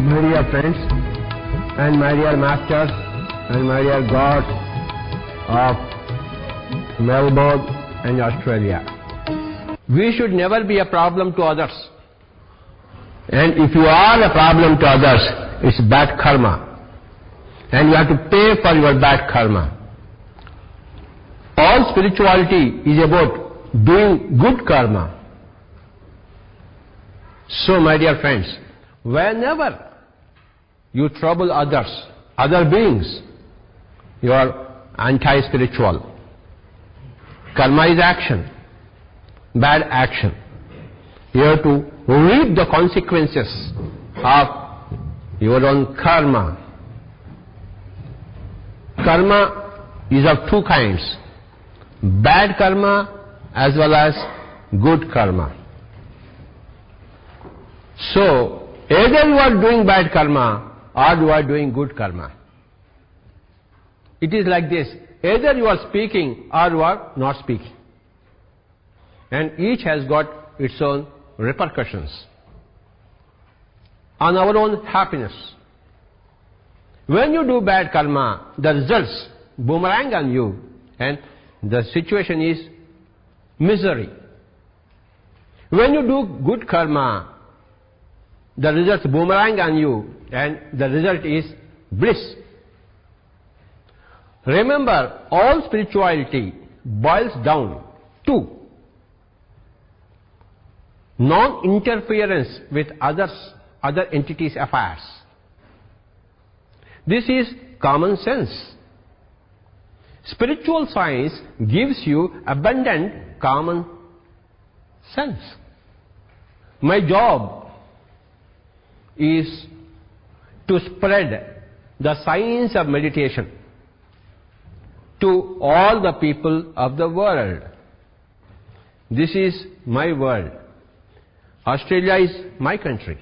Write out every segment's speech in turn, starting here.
My dear friends and my dear masters and my dear gods of Melbourne and Australia, we should never be a problem to others. And if you are a problem to others, it's bad karma. And you have to pay for your bad karma. All spirituality is about doing good karma. So, my dear friends, whenever you trouble others, other beings, you are anti-spiritual. Karma is action, bad action. You have to reap the consequences of your own karma. Karma is of two kinds, bad karma as well as good karma. So, either you are doing bad karma or you are doing good karma. It is like this, either you are speaking or you are not speaking. And each has got its own repercussions on our own happiness. When you do bad karma, the results boomerang on you and the situation is misery. When you do good karma, the results boomerang on you and the result is bliss. Remember, all spirituality boils down to non-interference with other entities' affairs. This is common sense. Spiritual science gives you abundant common sense. My job is to spread the science of meditation to all the people of the world. This is my world. Australia is my country.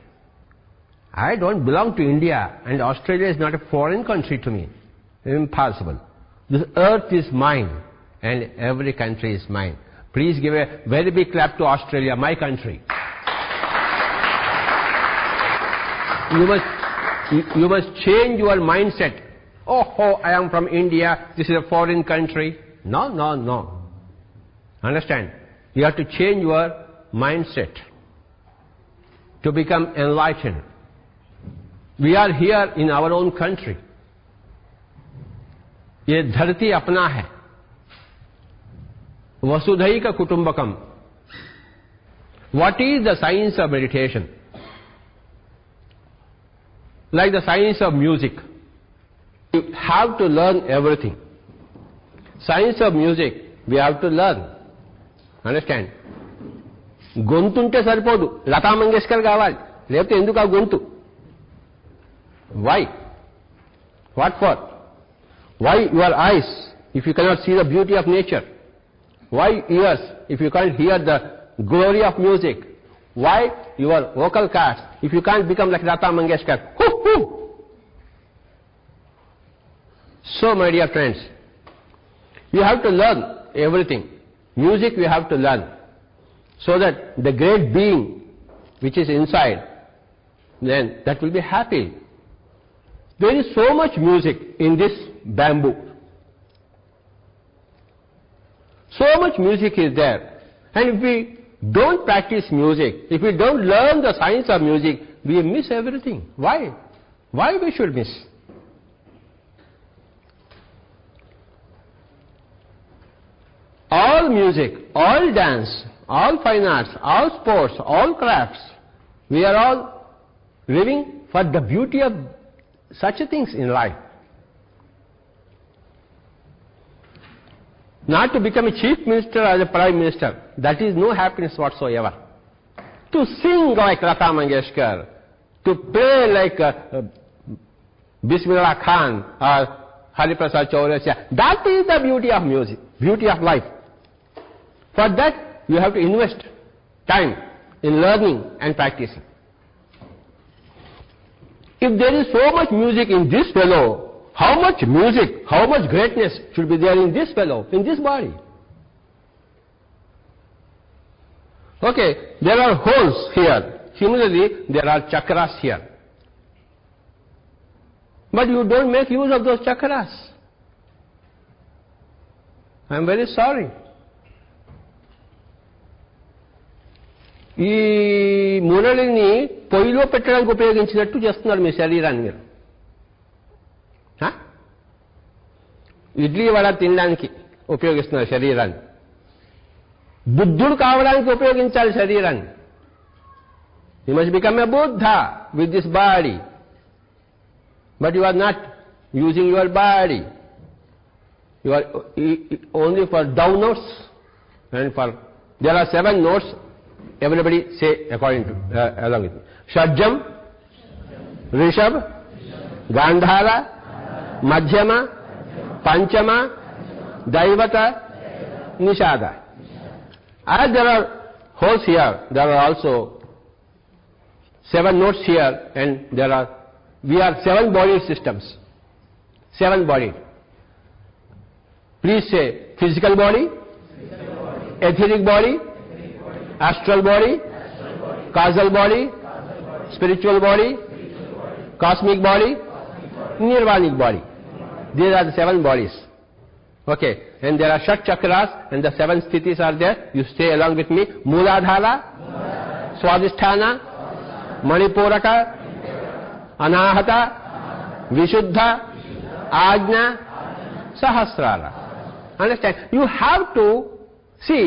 I don't belong to India, and Australia is not a foreign country to me. Impossible. This earth is mine, and every country is mine. Please give a very big clap to Australia, my country. You must change your mindset. Oh, I am from India, this is a foreign country. No, no, no. Understand? You have to change your mindset to become enlightened. We are here in our own country. ये धरती अपना है. वसुधैक कुटुंबकम. What is the science of meditation? Like the science of music. You have to learn everything. Science of music, we have to learn. Understand? గొంతుంటే సరిపోదు, లతా మంగేష్కర్ కావాలి, లేకపోతే ఎందుకు ఆ గొంతు? Why? What for? Why your eyes if you cannot see the beauty of nature? Why ears if you can't hear the glory of music? Why your vocal cords if you can't become like Lata Mangeshkar? So, my dear friends, you have to learn everything. Music you have to learn, so that the great being which is inside, then that will be happy. There is so much music in this bamboo. So much music is there. And if we don't practice music, if we don't learn the science of music, we miss everything. Why? Why we should miss? All music, all dance, all fine arts, all sports, all crafts, we are all living for the beauty of such things in life. Not to become a chief minister or a prime minister, that is no happiness whatsoever. To sing like Lata Mangeshkar, to play like Bismillah Khan or Hari Prasad Chaurasia, that is the beauty of music, beauty of life. For that, you have to invest time in learning and practicing. If there is so much music in this fellow, how much music, how much greatness should be there in this fellow, in this body? Okay, there are holes here. Similarly, there are chakras here. But you don't make use of those chakras. I am very sorry. ఈ మురళిని పొయ్యిలో పెట్టడానికి ఉపయోగించినట్టు చేస్తున్నారు మీ శరీరాన్ని మీరు. ఇడ్లీ వడ తినడానికి ఉపయోగిస్తున్నారు శరీరాన్ని. బుద్ధుడు కావడానికి ఉపయోగించాలి శరీరాన్ని. You must become a Buddha with this body. But you are not using your body. You are only for down notes and for. There are 7 notes. Everybody say according to along with me. Shadjam, Rishabh, Gandhara, Madhyama, Panchama, Daivata, Nishada. As there are holes here, there are also 7 notes here, and we are 7 body systems. 7 bodies. Please say physical body, etheric body, astral body, causal body, spiritual body, cosmic body, nirvanic body. These are the 7 bodies. Okay, and there are Shat chakras, and the 7 sthithis are there. You stay along with me. Mooladhara, Swadhisthana, Manipuraka, Anahata, Vishuddha, Ajna, Sahasrara. Understand? You have to see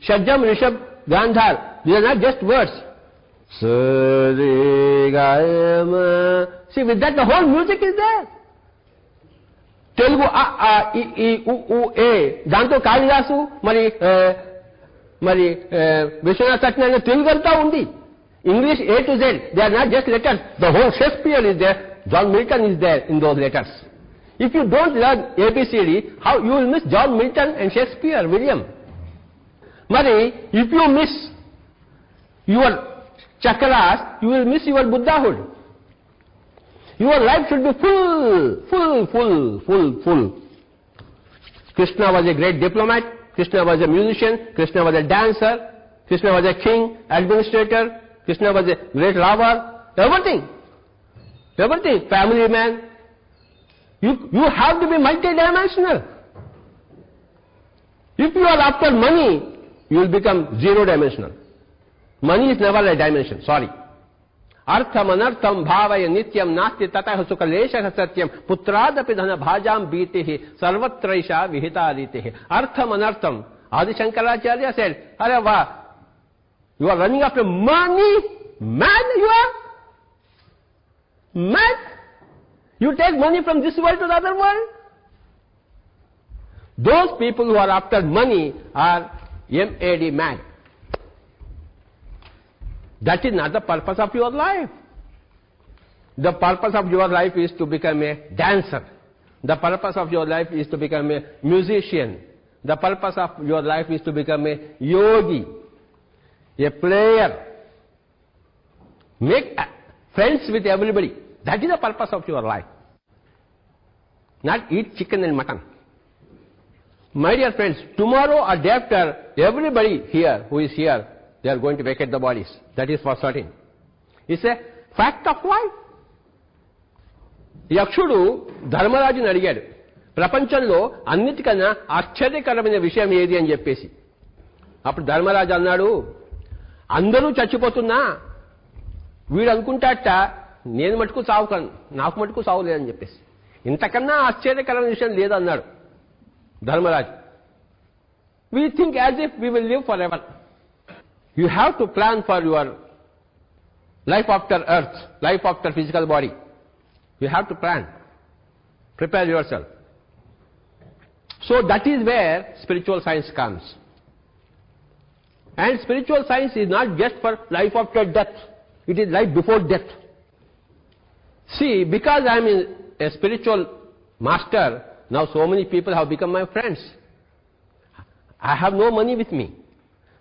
Shadjam, Rishabh, Gandhar. These are not just words. See, with that the whole music is there. Telugu a I I u u a దాంతో కాళిదాసు మరి విశ్వనాథ సత్యనారాయణ తెలుగు అంతా ఉంది. English A to Z, they are not just letters. The whole Shakespeare is there. John Milton is there in those letters. If you don't learn ABCD, how you will miss John Milton and Shakespeare, William. Mari, if you miss your chakras, you will miss your Buddhahood. Your life should be full. Krishna was a great diplomat. Krishna was a musician. Krishna was a dancer. Krishna was a king, administrator. Krishna was a great lover. Everything. Family man. You have to be multidimensional. If you are after money, you will become zero-dimensional. Money is never a dimension. Sorry. Artham anartham bhavaya nityam nasti tatah sukhaleshah satyam putradapi dhana bhajam bhitihi sarvatraisha vihita aditihi. Artham anartham. Adi Shankaracharya said, "Arey vah, you are running after money? Mad you are? Mad? You take money from this world to the other world?" Those people who are after money are mad, mad. That is not the purpose of your life. The purpose of your life is to become a dancer. The purpose of your life is to become a musician. The purpose of your life is to become a yogi, a player. Make friends with everybody. That is the purpose of your life. Not eat chicken and mutton. My dear friends, tomorrow or day after, everybody here who is here, they are going to vacate the bodies. That is for certain. It's a fact of life. యక్షుడు ధర్మరాజుని అడిగాడు, ప్రపంచంలో అన్నిటికన్నా ఆశ్చర్యకరమైన విషయం ఏది అని చెప్పేసి. అప్పుడు ధర్మరాజు అన్నాడు, అందరూ చచ్చిపోతున్నా వీడు అనుకుంటాట నేను మటుకు చావుకాను, నాకు మటుకు చావు లేదని చెప్పేసి. ఇంతకన్నా ఆశ్చర్యకరమైన విషయం లేదన్నాడు Dharmaraju. We think as if we will live forever. You have to plan for your life after earth, life after physical body. You have to plan. Prepare yourself. So that is where spiritual science comes. And spiritual science is not just for life after death. It is life before death. See, because I am a spiritual master, now so many people have become my friends. I have no money with me.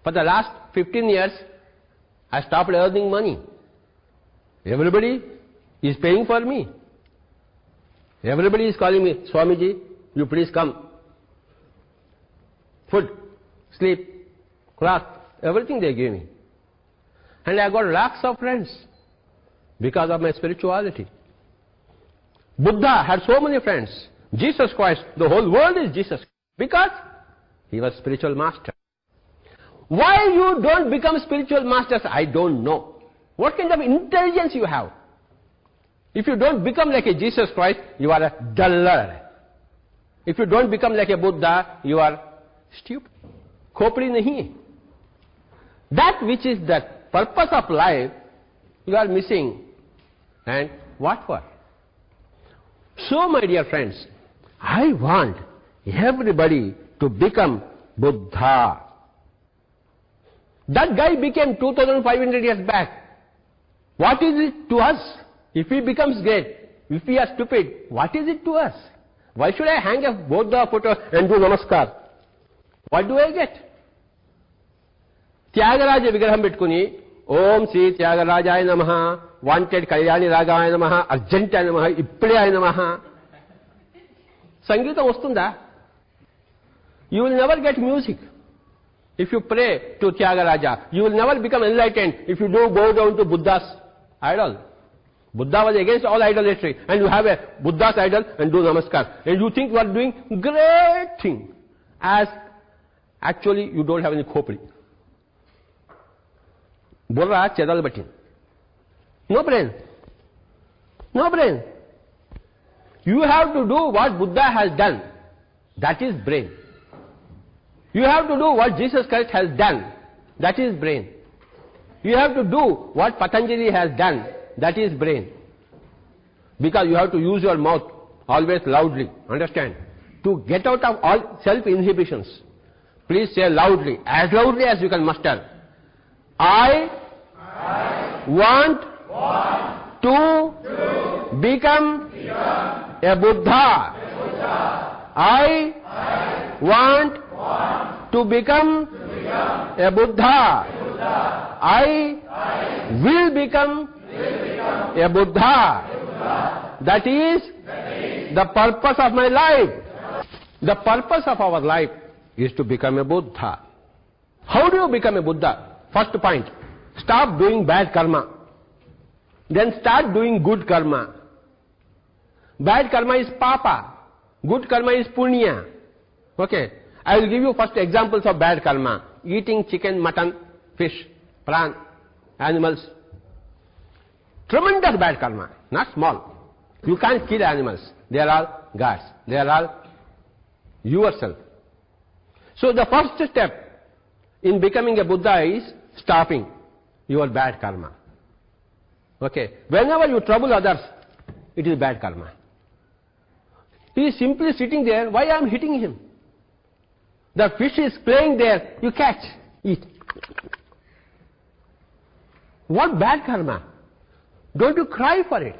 For the last 15 years, I stopped earning money. Everybody is paying for me. Everybody is calling me, Swamiji, you please come. Food, sleep, cloth, everything they give me. And I got lakhs of friends because of my spirituality. Buddha had so many friends. Jesus Christ, the whole world is Jesus. Because he was spiritual master. Why you don't become spiritual masters, I don't know. What kind of intelligence you have? If you don't become like a Jesus Christ, you are a dullard. If you don't become like a Buddha, you are stupid. Khopri nahi. That which is the purpose of life, you are missing. And what for? So, my dear friends, I want everybody to become Buddha. That guy became 2500 years back. What is it to us? If he becomes great, if we are stupid, what is it to us? Why should I hang a Buddha photo and do namaskar? What do I get? Tyagaraja Vigraham Petkuni, Om Sri Tyagaraja Namaha, Wanted Kalyani Ragaya Namaha, Argenta Namaha, Ippadaya Namaha. Sangeeta Ostunda. You will never get music if you pray to Tyagaraja. You will never become enlightened if you do bow down to Buddha's idol. Buddha was against all idolatry, and you have a Buddha's idol and do namaskar. And you think you are doing great thing, as actually you don't have any khopri. Borra chedal batin. No brain. No brain. You have to do what Buddha has done. That is brain. You have to do what Jesus Christ has done. That is brain. You have to do what Patanjali has done. That is brain. Because you have to use your mouth always loudly. Understand? To get out of all self-inhibitions. Please say loudly as you can muster. I want to become a Buddha. I want to become a Buddha. I will become a Buddha. That is the purpose of my life. The purpose of our life is to become a Buddha. How do you become a Buddha? First point, stop doing bad karma. Then start doing good karma. Bad karma is papa. Good karma is punya. Okay. I will give you first examples of bad karma. Eating chicken, mutton, fish, prawn, animals. Tremendous bad karma, not small. You can't kill animals. They are all gods. They are all yourself. So the first step in becoming a Buddha is stopping your bad karma. Okay. Whenever you trouble others, it is bad karma. He is simply sitting there. Why I am hitting him? The fish is playing there. You catch, eat. What bad karma? Don't you cry for it?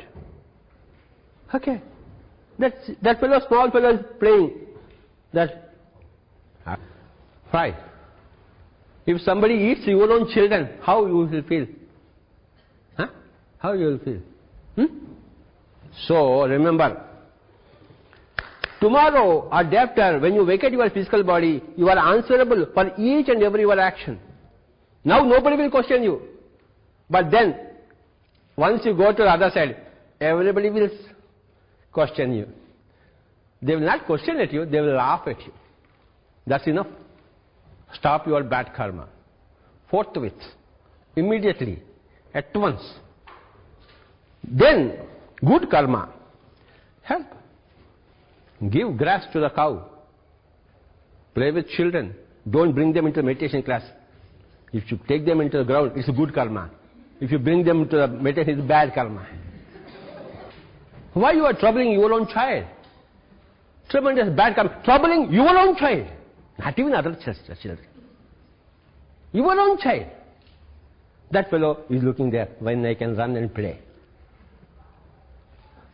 Okay. That fellow, small fellow is playing. That fry. If somebody eats your own children, how you will feel? Huh? How you will feel? So remember, tomorrow or day after, when you vacate your physical body, you are answerable for each and every your action. Now nobody will question you. But then, once you go to the other side, everybody will question you. They will not question at you, they will laugh at you. That's enough. Stop your bad karma. Forthwith, immediately, at once. Then, good karma. Help. Give grass to the cow. Play with children. Don't bring them into meditation class. If you take them into the ground, it's good karma. If you bring them to the meditation, it's bad karma. Why you are troubling your own child? Tremendous bad karma. Troubling your own child. Not even other children. Your own child. That fellow is looking there when I can run and play.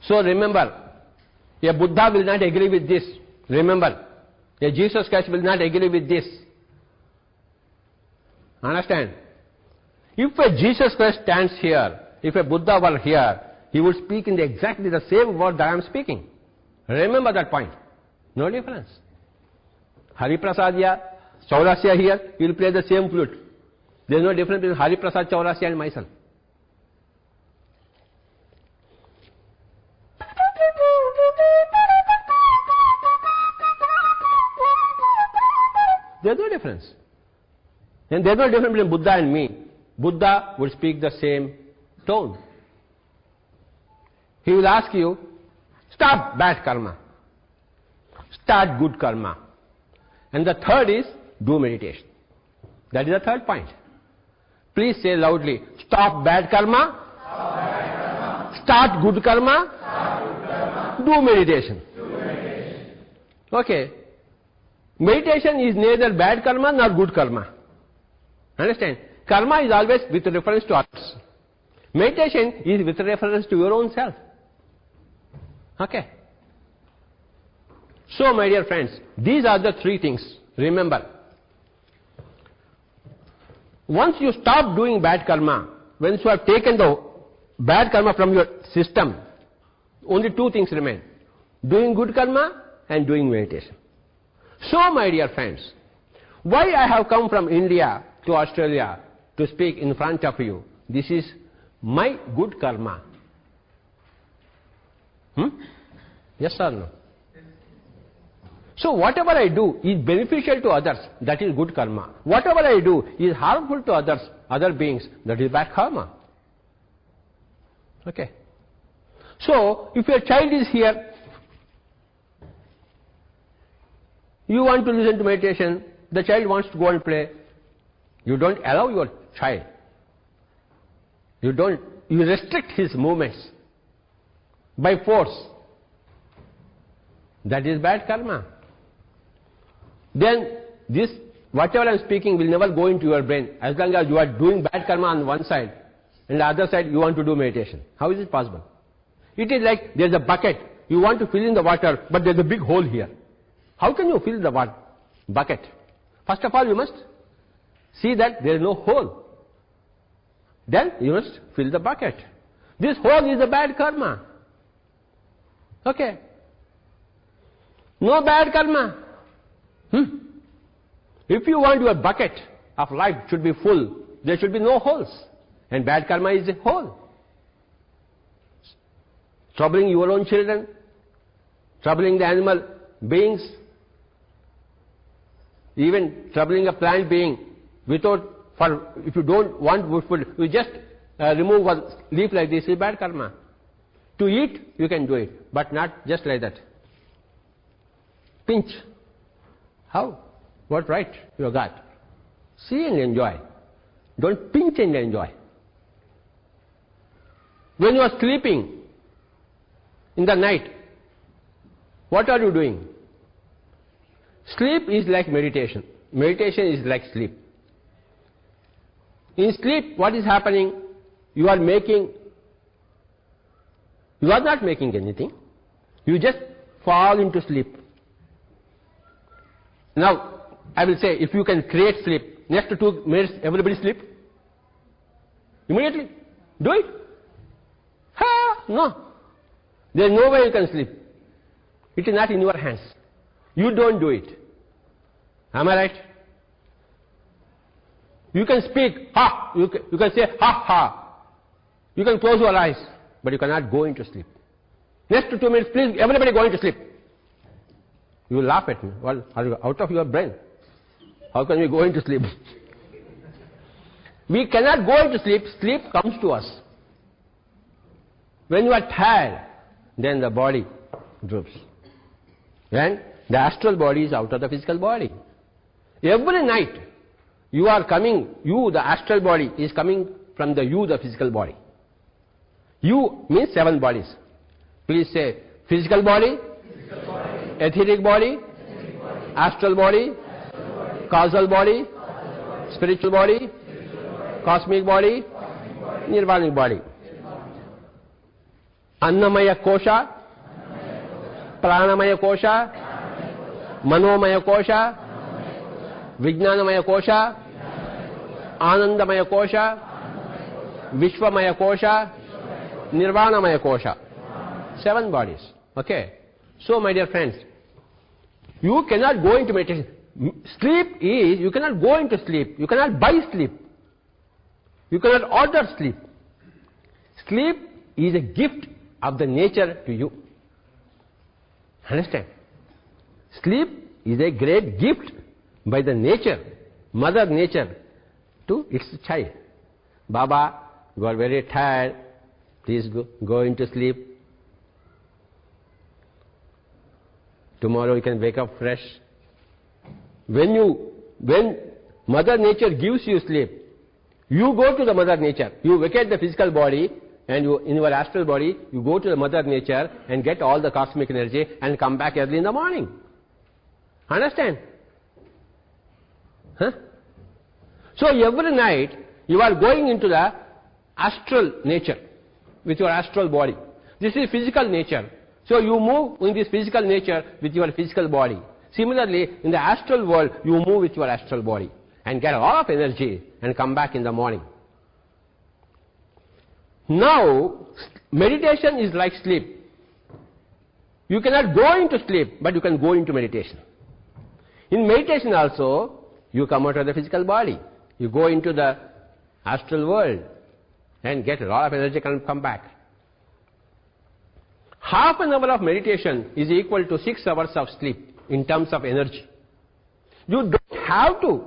So remember, a Buddha will not agree with this. Remember, a Jesus Christ will not agree with this. Understand? If a Jesus Christ stands here, if a Buddha were here, he would speak in exactly the same word that I am speaking. Remember that point. No difference. Hari Prasadya, Chaurasya here, he will play the same flute. There is no difference between Hari Prasad Chaurasya and myself. There's no difference. And there's no difference between Buddha and me. Buddha would speak the same tone. He will ask you, stop bad karma, start good karma. And the third is, do meditation. That is the third point. Please say loudly, stop bad karma, start good karma, do meditation. Okay. Meditation is neither bad karma nor good karma. Understand? Karma is always with reference to others. Meditation is with reference to your own self. Okay. So, my dear friends, these are the three things. Remember, once you stop doing bad karma, once you have taken the bad karma from your system, only two things remain: doing good karma and doing meditation. So, my dear friends, why I have come from India to Australia to speak in front of you? This is my good karma. Yes or no? So whatever I do is beneficial to others, that is good karma. Whatever I do is harmful to others, other beings, that is bad karma. Okay. So if your child is here, you want to listen to meditation, the child wants to go and play, you don't allow your child. You restrict his movements by force. That is bad karma. Then this, whatever I am speaking, will never go into your brain as long as you are doing bad karma on one side and the other side you want to do meditation. How is it possible? It is like there is a bucket, you want to fill in the water, but there is a big hole here. How can you fill the bucket? First of all, you must see that there is no hole. Then you must fill the bucket. This hole is a bad karma. Okay. No bad karma. If you want your bucket of life should be full, there should be no holes. And bad karma is a hole. Troubling your own children, troubling the animal beings, even troubling a plant being without, if you don't want food, you just remove one leaf like this, is bad karma. To eat, you can do it, but not just like that. Pinch. How? What right you got? See and enjoy. Don't pinch and enjoy. When you are sleeping in the night, what are you doing? Sleep is like meditation. Meditation is like sleep. In sleep, what is happening? You are not making anything. You just fall into sleep. Now, I will say, if you can create sleep, next 2 minutes, everybody sleep. Immediately. Do it. No. There is no way you can sleep. It is not in your hands. You don't do it. Am I right? You can speak, ha. You can say, ha, ha. You can close your eyes, but you cannot go into sleep. Next 2 minutes, please, everybody go into sleep. You will laugh at me. Well, are you out of your brain? How can we go into sleep? We cannot go into sleep. Sleep comes to us. When you are tired, then the body droops. Then the astral body is out of the physical body. Every night, you are coming, the astral body is coming from the physical body. You means 7 bodies. Please say, physical body, etheric body, astral body, causal body, spiritual body, cosmic body, nirvanic body. Annamaya kosha, pranamaya kosha, manomaya kosha, vijnanamaya kosha, anandamaya kosha, vishwamaya kosha, nirvanamaya kosha. 7 bodies. Okay. So, my dear friends, you cannot go into meditation. Sleep is, you cannot go into sleep. You cannot buy sleep. You cannot order sleep. Sleep is a gift of the nature to you. Understand? Sleep is a great gift by the nature, mother nature, to its child. Baba, you are very tired, please go into sleep. Tomorrow you can wake up fresh. When mother nature gives you sleep, you go to the mother nature. You vacate the physical body, and in your astral body, you go to the mother nature and get all the cosmic energy and come back early in the morning. Understand? Huh? So every night you are going into the astral nature with your astral body. This is physical nature. So you move in this physical nature with your physical body. Similarly, in the astral world, you move with your astral body and get a lot of energy and come back in the morning. Now, meditation is like sleep. You cannot go into sleep, but you can go into meditation. In meditation also, you come out of the physical body. You go into the astral world and get a lot of energy and come back. Half an hour of meditation is equal to 6 hours of sleep in terms of energy. You don't have to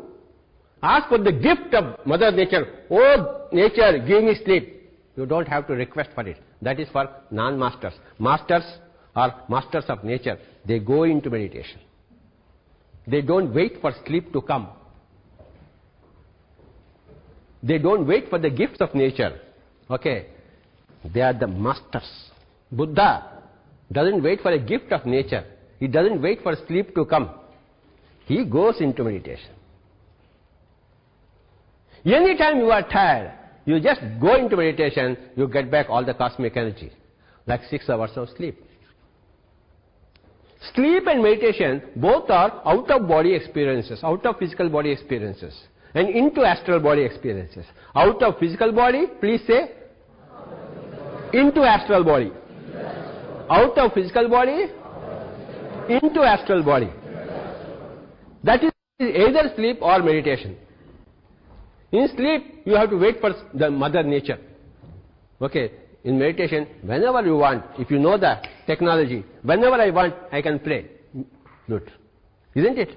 ask for the gift of Mother Nature. Oh, nature, give me sleep. You don't have to request for it. That is for non-masters. Masters are masters of nature. They go into meditation. They don't wait for sleep to come. They don't wait for the gifts of nature. Okay? They are the masters. Buddha doesn't wait for a gift of nature. He doesn't wait for sleep to come. He goes into meditation. Anytime you are tired, you just go into meditation, you get back all the cosmic energy, like 6 hours of sleep. Sleep and meditation both are out of body experiences, out of physical body experiences, and into astral body experiences. Out of physical body, please say, into astral body. Out of physical body, into astral body. That is either sleep or meditation. In sleep, you have to wait for the mother nature. Okay, in meditation, whenever you want, if you know the technology, whenever I want, I can play flute. Isn't it?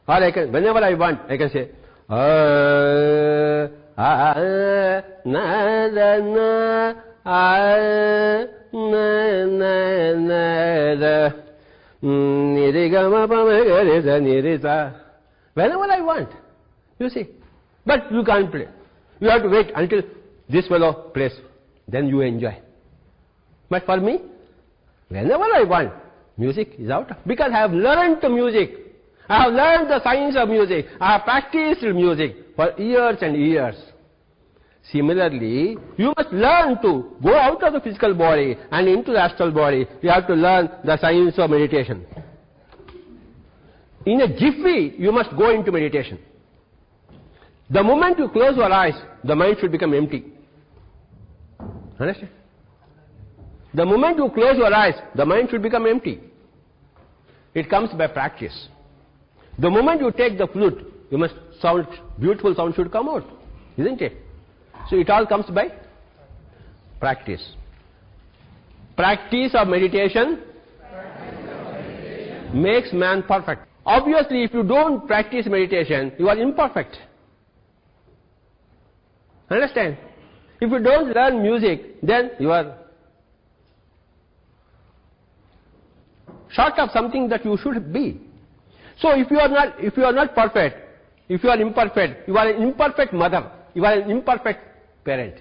Or I can, whenever I want, I can say, whenever I want, you see. But you can't play. You have to wait until this fellow plays. Then you enjoy. But for me, whenever I want, music is out. Because I have learned the music. I have learned the science of music. I have practiced music for years and years. Similarly, you must learn to go out of the physical body and into the astral body. You have to learn the science of meditation. In a jiffy, you must go into meditation. The moment you close your eyes, the mind should become empty. Understand? The moment you close your eyes, the mind should become empty. It comes by practice. The moment you take the flute, you must sound, beautiful sound should come out. Isn't it? So it all comes by practice. Practice of meditation makes man perfect. Obviously, if you don't practice meditation, you are imperfect. Understand? If you don't learn music, then you are short of something that you should be. So if you are not perfect, if you are imperfect, you are an imperfect mother, you are an imperfect parent,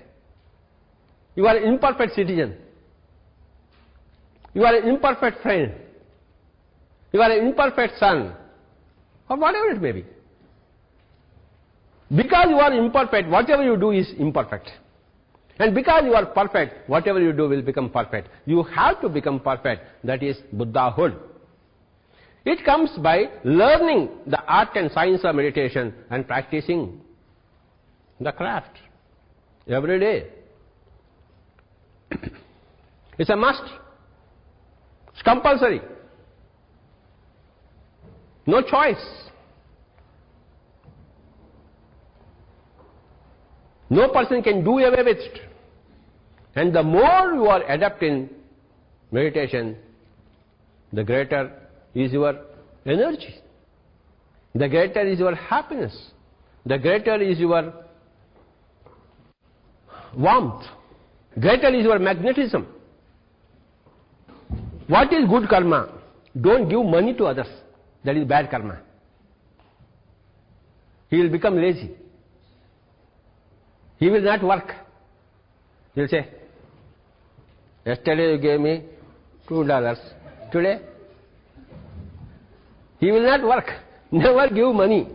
you are an imperfect citizen, you are an imperfect friend, you are an imperfect son, or whatever it may be. Because you are imperfect, whatever you do is imperfect. And because you are perfect, whatever you do will become perfect. You have to become perfect. That is Buddhahood. It comes by learning the art and science of meditation and practicing the craft every day. It's a must. It's compulsory. No choice. No person can do away with it. And the more you are adept in meditation, the greater is your energy. the greater is your happiness, the greater is your warmth, greater is your magnetism. What is good karma? Don't give money to others. That is bad karma. He will become lazy. He will not work. He will say, yesterday you gave me $2. Today? He will not work. Never give money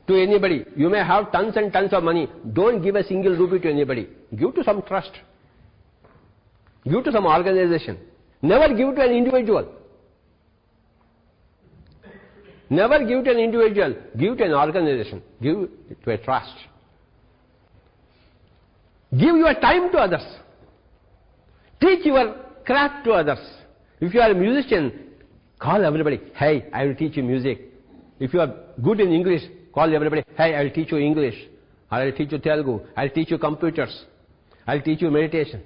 to anybody. You may have tons and tons of money. Don't give a single rupee to anybody. Give to some trust. Give to some organization. Never give to an individual. Never give to an individual. Give to an organization. Give to a trust. Give your time to others. Teach your craft to others. If you are a musician, call everybody. Hey, I will teach you music. If you are good in English, call everybody. Hey, I will teach you English. I will teach you Telugu. I will teach you computers. I will teach you meditation.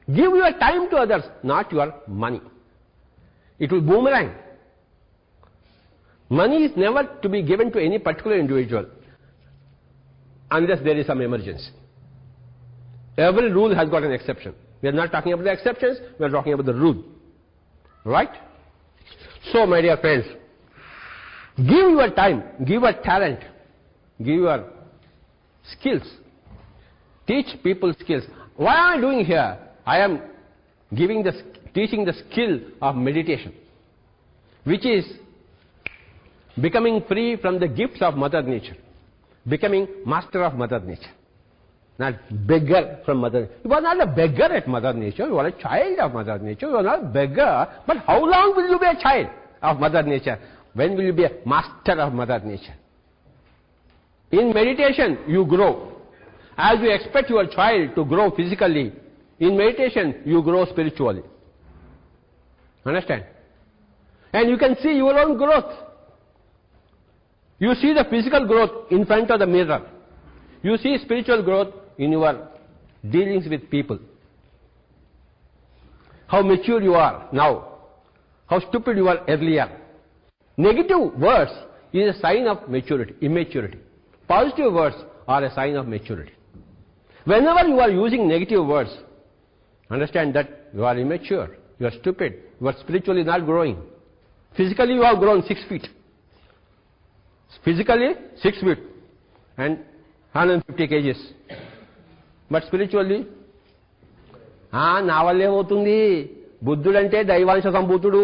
Give your time to others, not your money. It will boomerang. Money is never to be given to any particular individual unless there is some emergency. Every rule has got an exception. We are not talking about the exceptions, we are talking about the rule. Right? So, my dear friends, give your time, give your talent, give your skills. Teach people skills. What am I doing here? I am teaching the skill of meditation, which is becoming free from the gifts of Mother Nature, becoming master of Mother Nature, not beggar from Mother Nature. You are not a beggar at Mother Nature, you are a child of Mother Nature, you are not a beggar, but how long will you be a child of Mother Nature? When will you be a master of Mother Nature? In meditation, you grow. As you expect your child to grow physically, in meditation, you grow spiritually. Understand? And you can see your own growth. You see the physical growth in front of the mirror. You see spiritual growth in your dealings with people. How mature you are now. How stupid you were earlier. Negative words is a sign of maturity, immaturity. Positive words are a sign of maturity. Whenever you are using negative words, understand that you are immature, you are stupid, you are spiritually not growing. Physically you have grown 6 feet. Physically 6 feet and 150 kgs. But spiritually, నావల్లే అవుతుంది బుద్ధుడంటే దైవాంశ సంభూతుడు.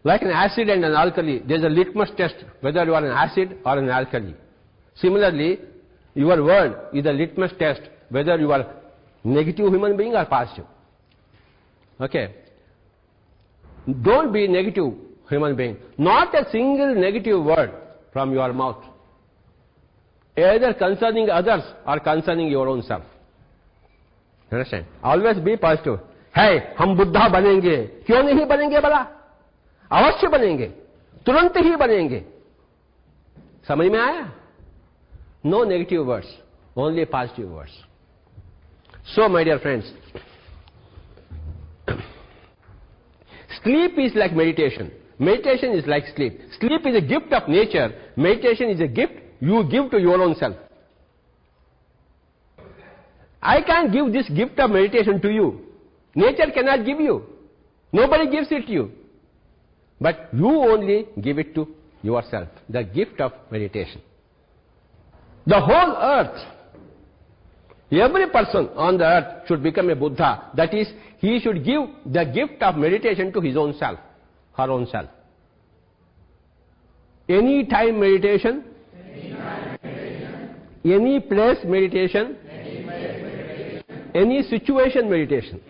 Like an acid and an alkali, there is a litmus test whether you are an acid or an alkali. Similarly, your word is a litmus test whether you are negative human being or positive. Okay? Don't be negative human being. Not a single negative word from your mouth, either concerning others or concerning your own self. Understand? Always be positive. Hey, हम बुद्धा बनेंगे. क्यों नहीं बनेंगे भला? अवश्य बनेंगे. तुरंत ही बनेंगे. समझ में आया? No negative words, only positive words. So, my dear friends, sleep is like meditation. Meditation is like sleep. Sleep is a gift of nature. Meditation is a gift you give to your own self. I can't give this gift of meditation to you. Nature cannot give you. Nobody gives it to you. But you only give it to yourself, the gift of meditation. The whole earth, every person on the earth should become a Buddha. That is, he should give the gift of meditation to his own self, her own self. Any time meditation, any place meditation, any situation meditation.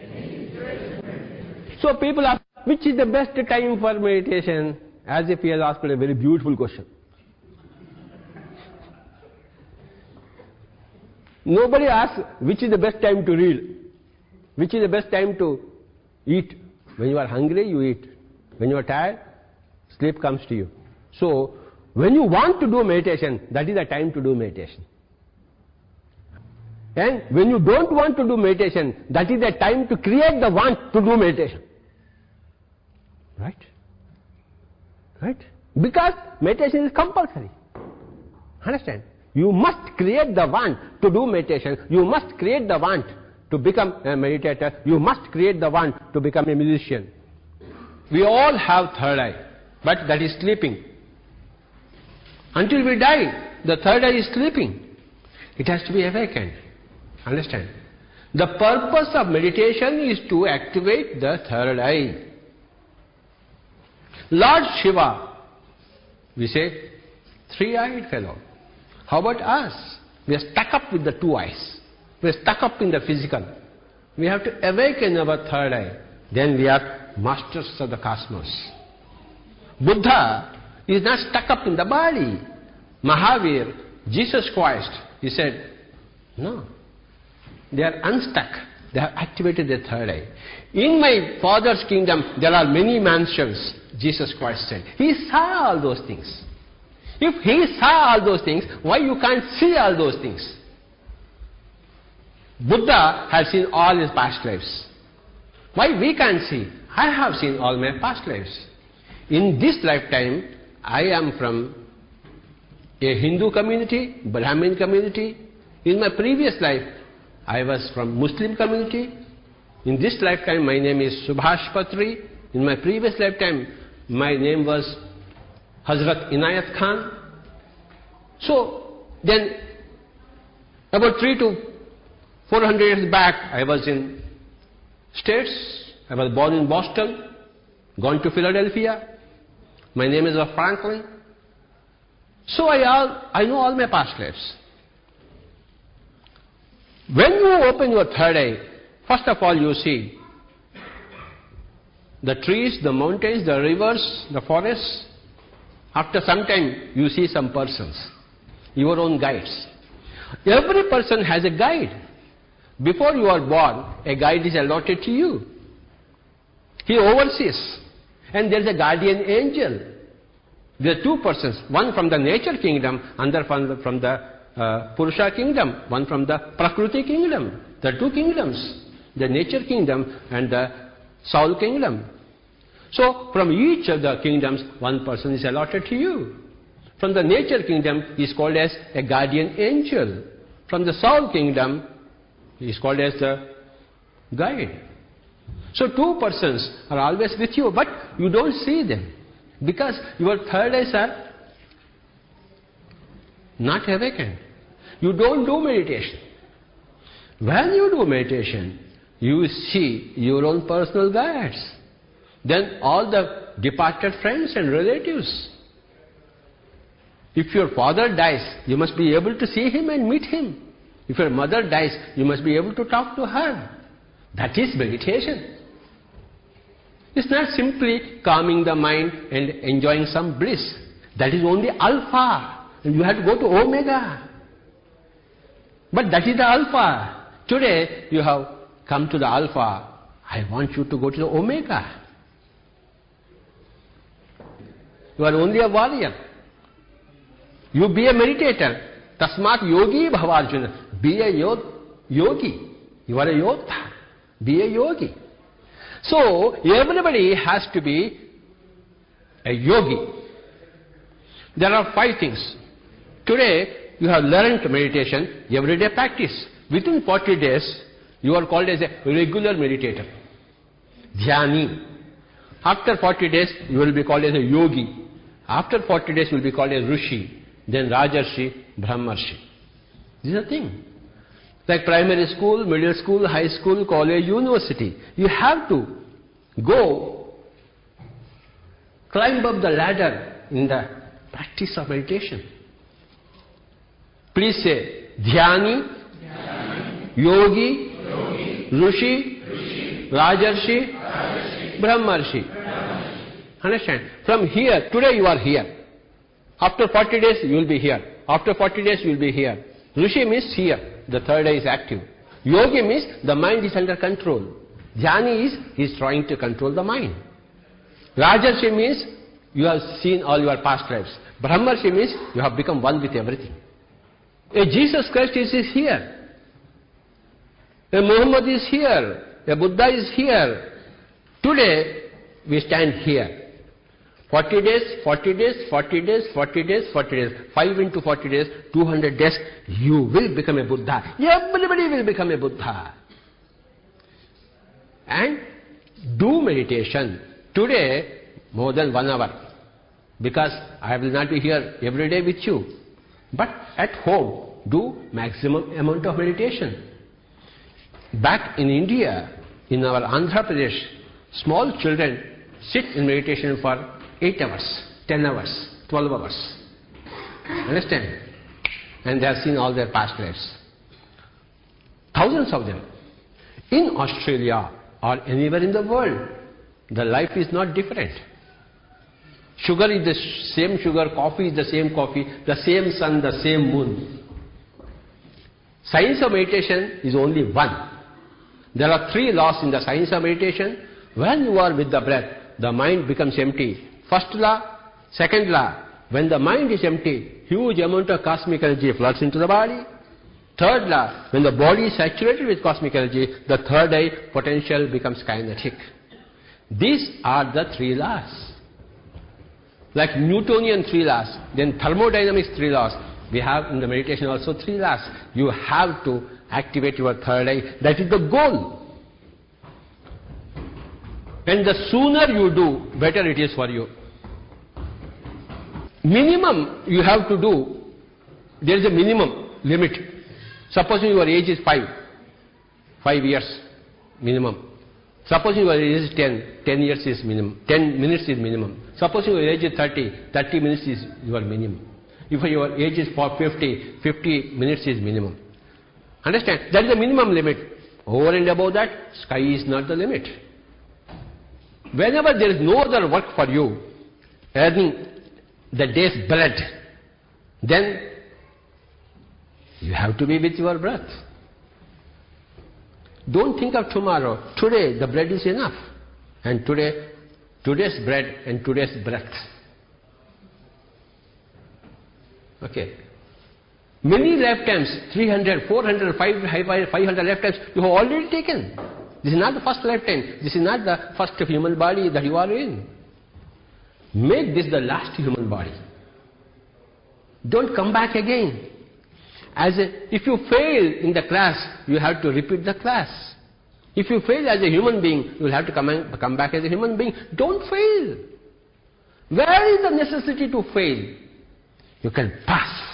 So people ask, which is the best time for meditation? As if he has asked a very beautiful question. Nobody asks which is the best time to read, which is the best time to eat. When you are hungry, you eat. When you are tired, sleep comes to you. So, when you want to do meditation, that is the time to do meditation. And when you don't want to do meditation, that is the time to create the want to do meditation. Right? Right? Because meditation is compulsory. Understand? You must create the want to do meditation. You must create the want to become a meditator. You must create the want to become a musician. We all have third eye, but that is sleeping. Until we die, the third eye is sleeping. It has to be awakened. Understand? The purpose of meditation is to activate the third eye. Lord Shiva, we say, three-eyed fellow. How about us? We are stuck up with the two eyes. We are stuck up in the physical. We have to awaken our third eye. Then we are masters of the cosmos. Buddha is not stuck up in the body. Mahavir, Jesus Christ, he said, no. They are unstuck. They have activated their third eye. In my Father's kingdom, there are many mansions, Jesus Christ said. He saw all those things. If he saw all those things, why you can't see all those things? Buddha has seen all his past lives. Why we can't see? I have seen all my past lives. In this lifetime, I am from a Hindu community, Brahmin community. In my previous life, I was from Muslim community. In this lifetime, my name is Subhash Patri. In my previous lifetime, my name was Hazrat Inayat Khan. So, then, about 300 to 400 years back, I was in States. I was born in Boston, gone to Philadelphia. My name is Franklin. So I know all my past lives. When you open your third eye, first of all you see the trees, the mountains, the rivers, the forests. After some time you see some persons, your own guides. Every person has a guide. Before you are born, a guide is allotted to you. He oversees. And there is a guardian angel. There are two persons, one from the nature kingdom, another from the Purusha kingdom, one from the Prakriti kingdom. There are two kingdoms, the nature kingdom and the soul kingdom. So from each of the kingdoms, one person is allotted to you. From the nature kingdom, he is called as a guardian angel. From the soul kingdom, he is called as the guide. So two persons are always with you, but you don't see them, because your third eyes are not awakened. You don't do meditation. When you do meditation, you see your own personal guides. Then all the departed friends and relatives. If your father dies, you must be able to see him and meet him. If your mother dies, you must be able to talk to her. That is meditation. It's not simply calming the mind and enjoying some bliss. That is only alpha. And you have to go to omega. But that is the alpha. Today you have come to the alpha. I want you to go to the omega. You are only a warrior. You be a meditator. Tasmat yogi bhavarjuna. Be a yogi. You are a yodha. Be a yogi. So, everybody has to be a yogi. There are 5 things. Today, you have learned meditation, everyday practice. Within 40 days, you are called as a regular meditator. Dhyani. After 40 days, you will be called as a yogi. After 40 days, you will be called as Rishi, then Rajarshi, Brahmarshi. This is a thing. Like primary school, middle school, high school, college, university. You have to go climb up the ladder in the practice of meditation. Please say, Dhyani, Yogi, Rishi, Rajarshi, Brahmarshi. Understand? From here, today you are here. After 40 days you will be here. After 40 days you will be here. Rishi means here. The third eye is active. Yogi means the mind is under control. Jnani is, he is trying to control the mind. Rajarshi means you have seen all your past lives. Brahmarshi means you have become one with everything. A Jesus Christ is here. A Muhammad is here. A Buddha is here. Today we stand here. 40 days, 40 days, 40 days, 40 days, 40 days. 5 into 40 days, 200 days, you will become a Buddha. Everybody will become a Buddha. And do meditation. Today, more than 1 hour. Because I will not be here every day with you. But at home, do maximum amount of meditation. Back in India, in our Andhra Pradesh, small children sit in meditation for 8 hours, 10 hours, 12 hours. Understand? And they have seen all their past lives. Thousands of them. In Australia or anywhere in the world, the life is not different. Sugar is the same sugar, coffee is the same coffee, the same sun, the same moon. Science of meditation is only one. There are 3 laws in the science of meditation. When you are with the breath, the mind becomes empty. First law, second law, when the mind is empty, huge amount of cosmic energy floods into the body. Third law, when the body is saturated with cosmic energy, the third eye potential becomes kinetic. These are the 3 laws. Like Newtonian 3 laws, then thermodynamics 3 laws. We have in the meditation also 3 laws. You have to activate your third eye. That is the goal. And the sooner you do, better it is for you. Minimum you have to do, there is a minimum limit. Supposing your age is 5 years minimum. Supposing your age is 10 years is minimum, 10 minutes is minimum. Supposing your age is 30 minutes is your minimum. If your age is 50 minutes is minimum. Understand? That is the minimum limit. Over and above that, sky is not the limit. Whenever there is no other work for you, earning the day's bread, then you have to be with your breath. Don't think of tomorrow. Today the bread is enough. And today's bread and today's breath. Okay. Many lifetimes, 300, 400, 500 lifetimes, you have already taken. This is not the first lifetime. This is not the first human body that you are in. Make this the last human body. Don't come back again. If you fail in the class, you have to repeat the class. If you fail as a human being, you will have to come back as a human being. Don't fail. Where is the necessity to fail? You can pass.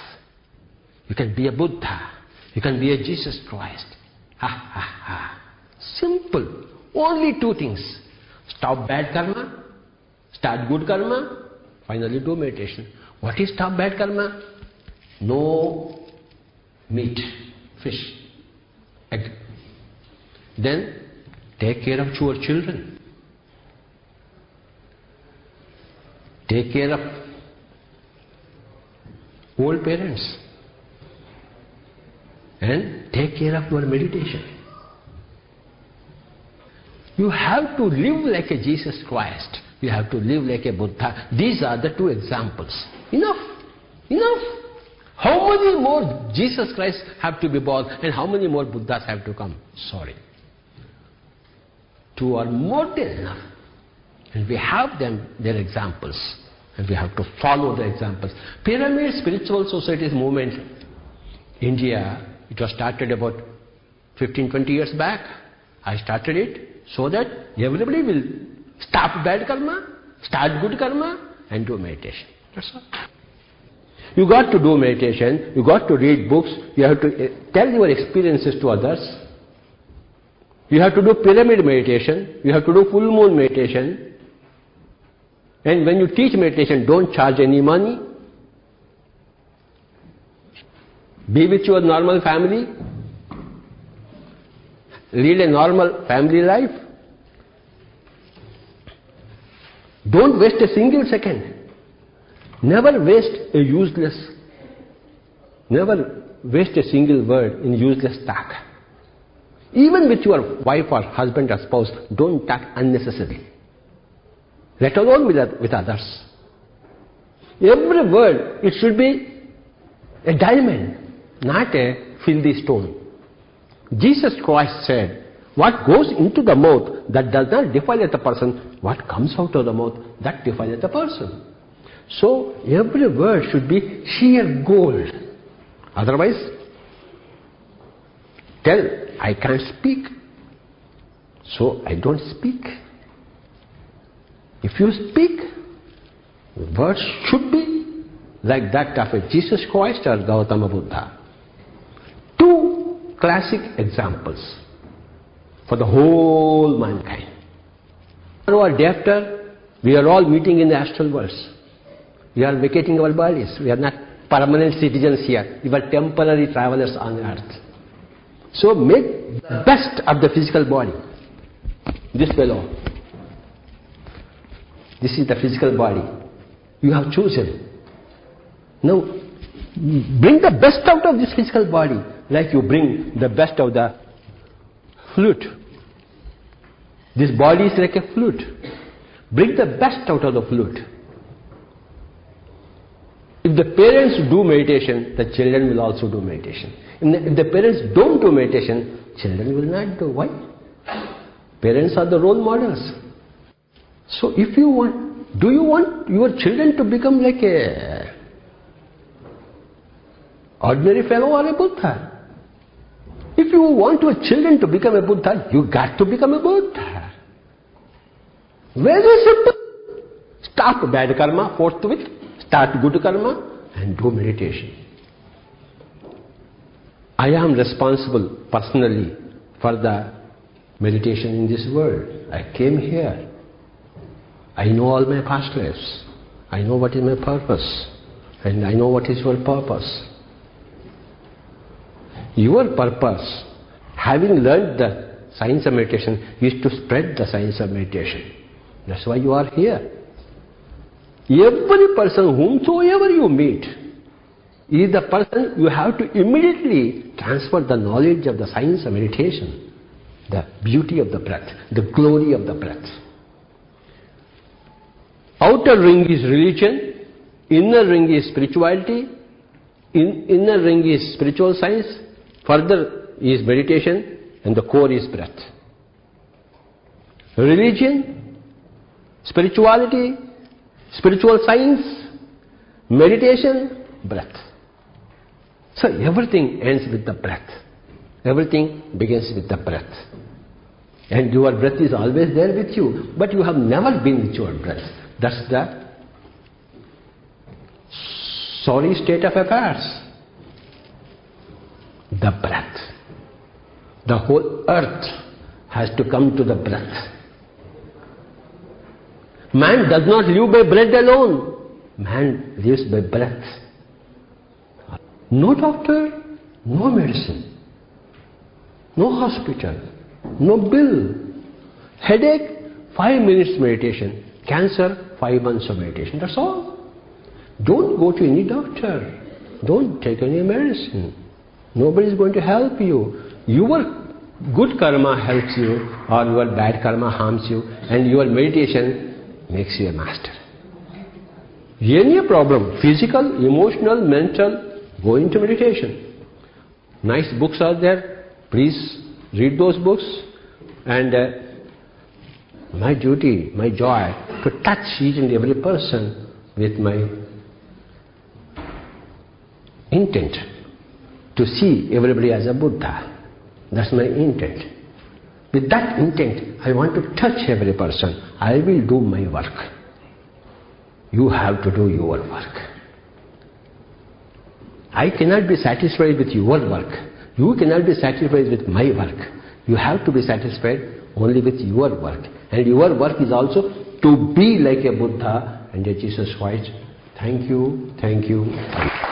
You can be a Buddha. You can be a Jesus Christ. Ha ha ha. Simple. Only 2 things. Stop bad karma. Start good karma. Finally do meditation. What is stop bad karma? No meat, fish, egg. Then take care of your children. Take care of old parents. And take care of your meditation. You have to live like a Jesus Christ. You have to live like a Buddha. These are the 2 examples. Enough. Enough. How many more Jesus Christ have to be born and how many more Buddhas have to come? Sorry. 2 are more than enough. And we have them, their examples. And we have to follow the examples. Pyramid Spiritual Societies movement, India, it was started about 15-20 years back. I started it so that everybody will stop bad karma, start good karma and do meditation. That's all. You got to do meditation, you got to read books, you have to tell your experiences to others. You have to do pyramid meditation, you have to do full moon meditation. And when you teach meditation, don't charge any money. Be with your normal family. Lead a normal family life. Don't waste a single second. Never waste a single word in useless talk. Even with your wife or husband or spouse, don't talk unnecessarily. Let alone with others. Every word, it should be a diamond, not a filthy stone. Jesus Christ said, What goes into the mouth, that does not defile the person. What comes out of the mouth, that defiles the person. So every word should be sheer gold. Otherwise, tell, I can't speak, so I don't speak. If you speak, words should be like that of a Jesus Christ or Gautama Buddha. Two classic examples for the whole mankind. Tomorrow or day after, we are all meeting in the astral worlds. We are vacating our bodies. We are not permanent citizens here. We are temporary travelers on earth. So make the best of the physical body. This fellow. This is the physical body. You have chosen. Now, bring the best out of this physical body, like you bring the best of the flute. This body is like a flute. Bring the best out of the flute. If the parents do meditation, the children will also do meditation. If the parents don't do meditation, children will not do. Why? Parents are the role models. So if you want, do you want your children to become like a ordinary fellow or a Buddha? If you want your children to become a Buddha, you got to become a Buddha. Very simple. Stop bad karma forthwith, start good karma and do meditation. I am responsible personally for the meditation in this world. I came here. I know all my past lives. I know what is my purpose. And I know what is your purpose. Your purpose, having learned the science of meditation, is to spread the science of meditation. That's why you are here. Every person whomsoever you meet is the person you have to immediately transfer the knowledge of the science of meditation, the beauty of the breath, the glory of the breath. Outer ring is religion, inner ring is spirituality, inner ring is spiritual science, further is meditation, and the core is breath. Religion, spirituality, spiritual science, meditation, breath. So everything ends with the breath. Everything begins with the breath. And your breath is always there with you, but you have never been with your breath. That's the sorry state of affairs. The breath. The whole earth has to come to the breath. Man does not live by bread alone. Man lives by breath. No doctor, no medicine, no hospital, no bill. Headache, 5 minutes meditation. Cancer, 5 months of meditation. That's all. Don't go to any doctor. Don't take any medicine. Nobody is going to help you. Your good karma helps you, or your bad karma harms you, and your meditation makes you a master. Any problem, physical, emotional, mental, go into meditation. Nice books are there. Please read those books. And my duty, my joy, to touch each and every person with my intent to see everybody as a Buddha. That's my intent. With that intent, I want to touch every person. I will do my work. You have to do your work. I cannot be satisfied with your work. You cannot be satisfied with my work. You have to be satisfied only with your work. And your work is also to be like a Buddha and a Jesus Christ. Thank you, thank you, thank you.